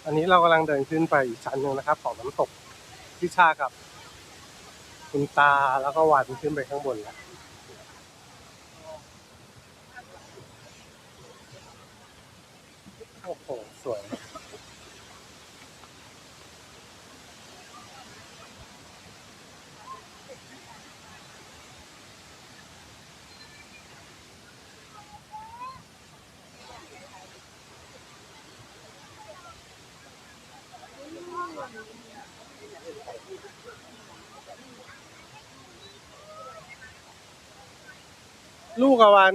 อันนี้เรากำลังเดินขึ้นไปอีกชั้นหนึ่งนะครับของน้ำตกพิชากับคุณตาแล้วก็วันขึ้นไปข้างบนแล้วโอ้โหสวยลูกกับวัน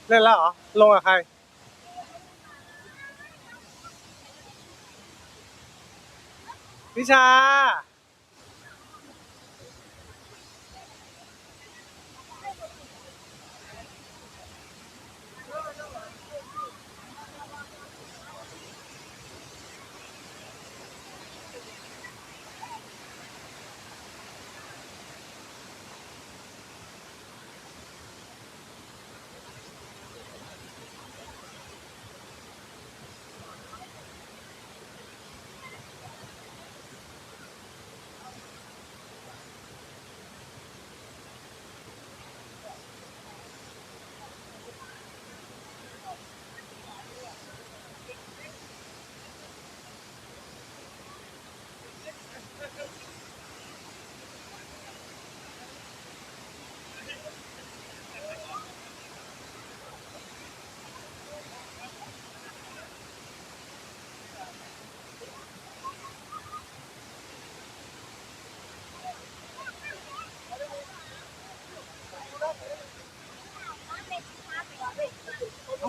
เล่นแล้วเหรอลงกับใครพิชา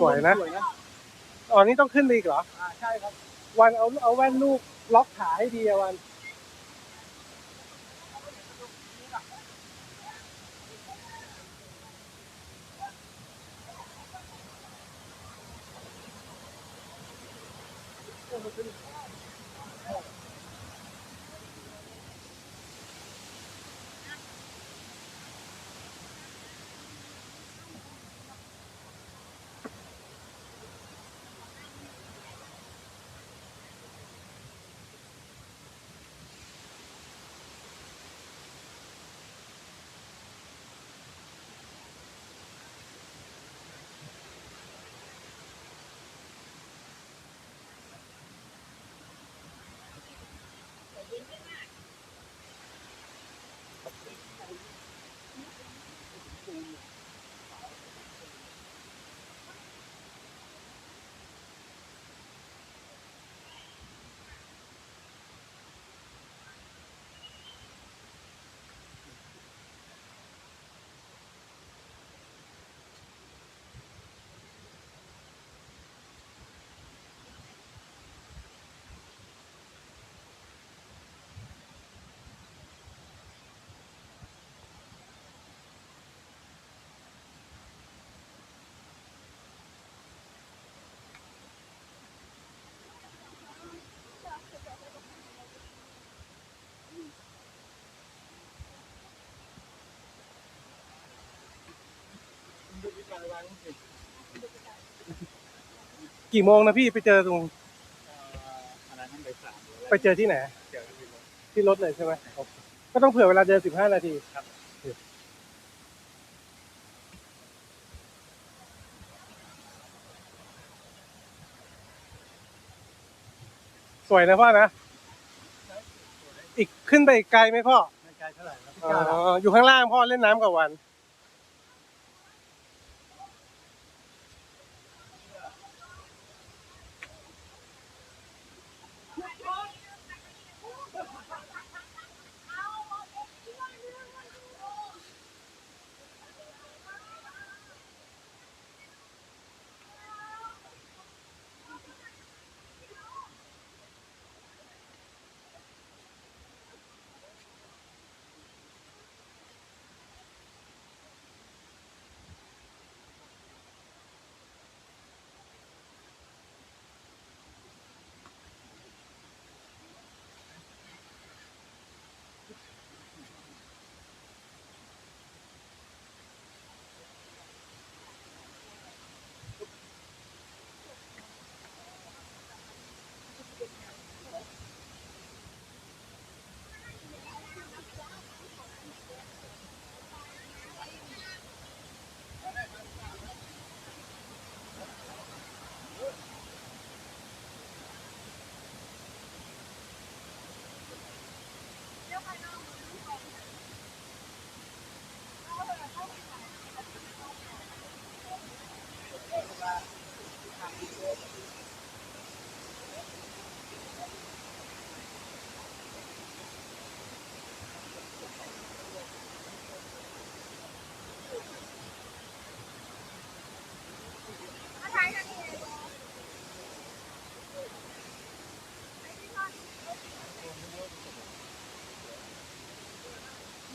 สวยนะอ๋อนี่ต้องขึ้นอีกเหรอใช่ครับวันเอาแว่นลูกล็อกขาให้ดีอะวันกี่โมงนะพี่ไปเจอตรงไปเจอที่ไหนที่รถเลยใช่ไหมก็ต้องเผื่อเวลาเดิน15 นาทีสวยนะพ่อนะอีกขึ้นไปอีกไกลไหมพ่อไม่ไกลเท่าไหร่อยู่ข้างล่างพ่อเล่นน้ำกับวัน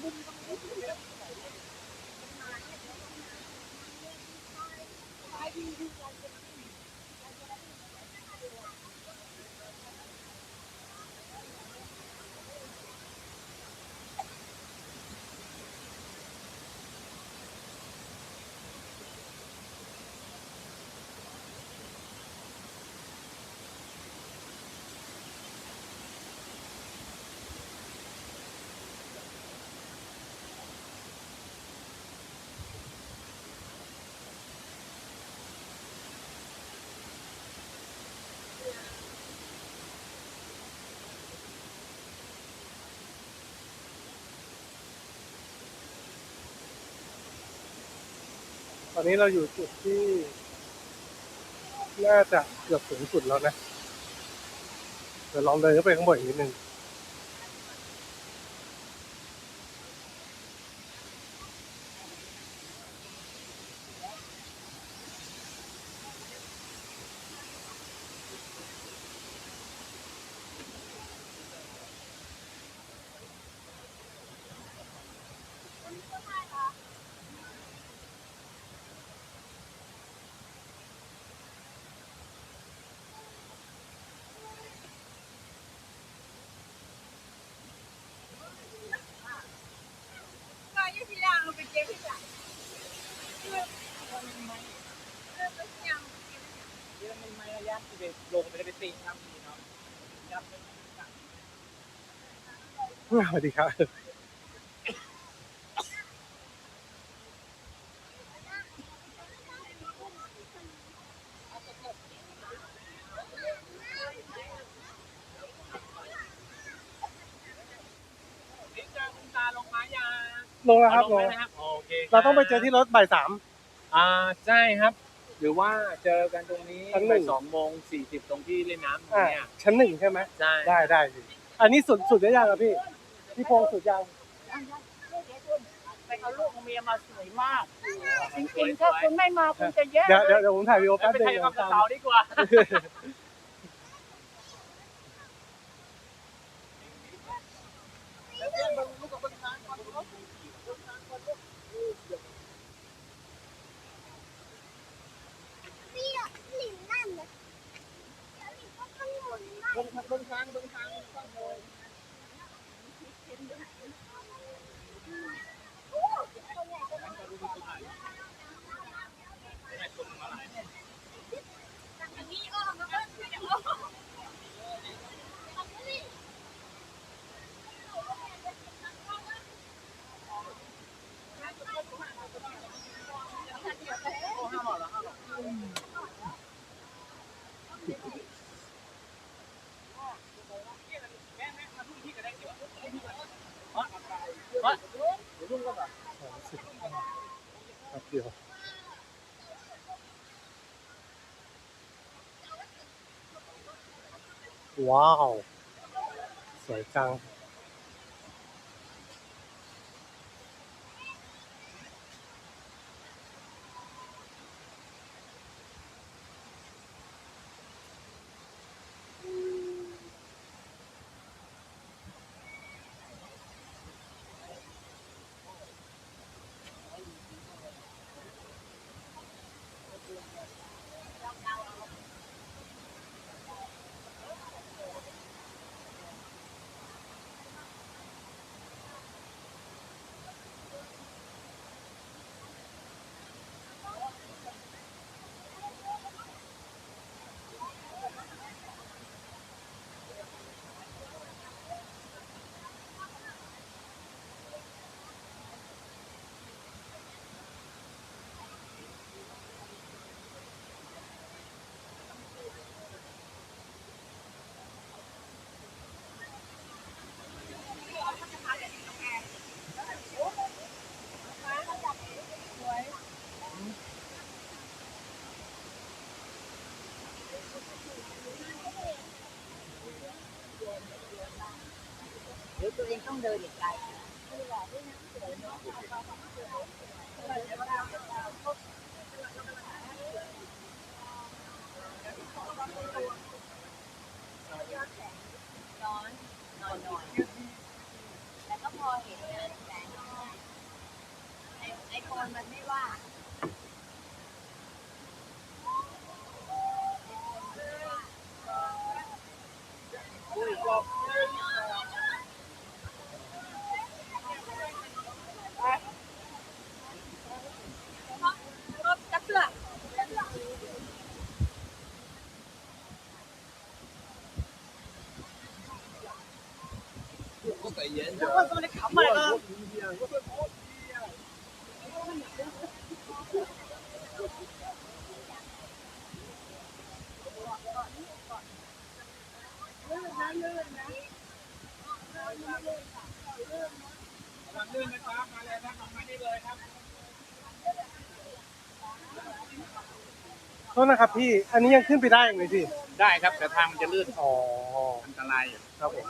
ตอนนี้เราอยู่จุดที่น่าจะเกือบสูงสุดแล้วนะเดี๋ยวลองเดินขึ้นไปข้างบนอีกนิดนึงลงไปได้ไปตีครับพี่เนาะ สวัสดีครับตาลงมายัง ลงแล้วครับล ล ง งแล้วนะครับโอเค เราต้องไปเจอที่รถบ่าย 3ใช่ครับ หรือว่าเจอกันตรงนี้ ชั้นหนึ่ง 2:40ตรงที่เล่นน้ำเนี่ย ชั้น 1ใช่ไหม ใช่ ได้สิอันนี้สุดได้ยังครับพี่พงษ์สุดยัง ไปเอาลูกเมียมาสวยมาก จริงๆถ้าคุณไม่มาคุณจะแย่ เดี๋ยวผมถ่ายวีดีโอ แล้ แป๊ ว บ ไป นึง ถ่ายกับสาวดีกว่า ครับเดี๋ยวว้าวสวยจังเดี๋ยวตัวเองต้องเดินอีกไกลร้อนหน่อยแล้วก็พอเห็นแสง ไอโฟนมันไม่ว่า จับเสื้อ我怎么的看不来了？ลื่นนะครับมาเลยครับมาได้เลยครับ โทษนะครับพี่ อันนี้ยังขึ้นไปได้อีกไหมพี่ ได้ครับแต่ทางมันจะลื่น อ๋อ อันตรายอยู่ ครับผม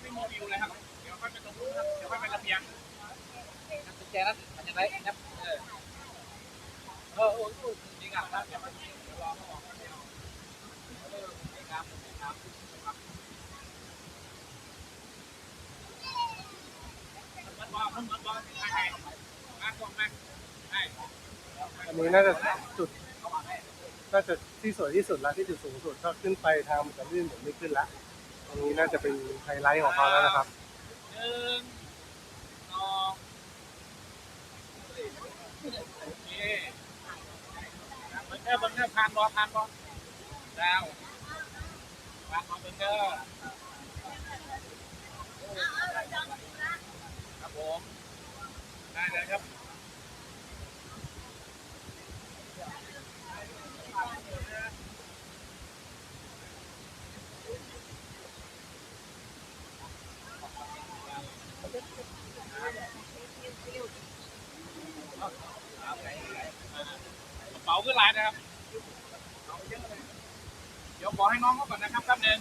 ไม่มีวิวเลยครับเดี๋ยวค่อยไปตรงนู้นครับเดี๋ยวค่อยไประเบียงนับกุญแจนับมันยังไงนับจริงอ่ะครับเดี๋ยวมันรอเขาออกเดียวครับมันบอกใช่มาส่งมาใช่ อันนี้น่าจะจุด น่าจะที่สวยที่สุดแล้วที่จุดสูงสุดก็ขึ้นไปทางมันจะลื่นผมไม่ขึ้นละตรงนี้น่าจะเป็นไฮไลท์ของเขาแล้วนะครับ หนึ่งสองโอเคเบอร์เกอร์ผ่านบอแล้วผ่านบอเบอร์เกอร์ครับผมได้เลยครับกระเป๋าขึ้นลายนะครับเดี๋ยวขอให้น้องเขาก่อนนะครับแป๊บนึง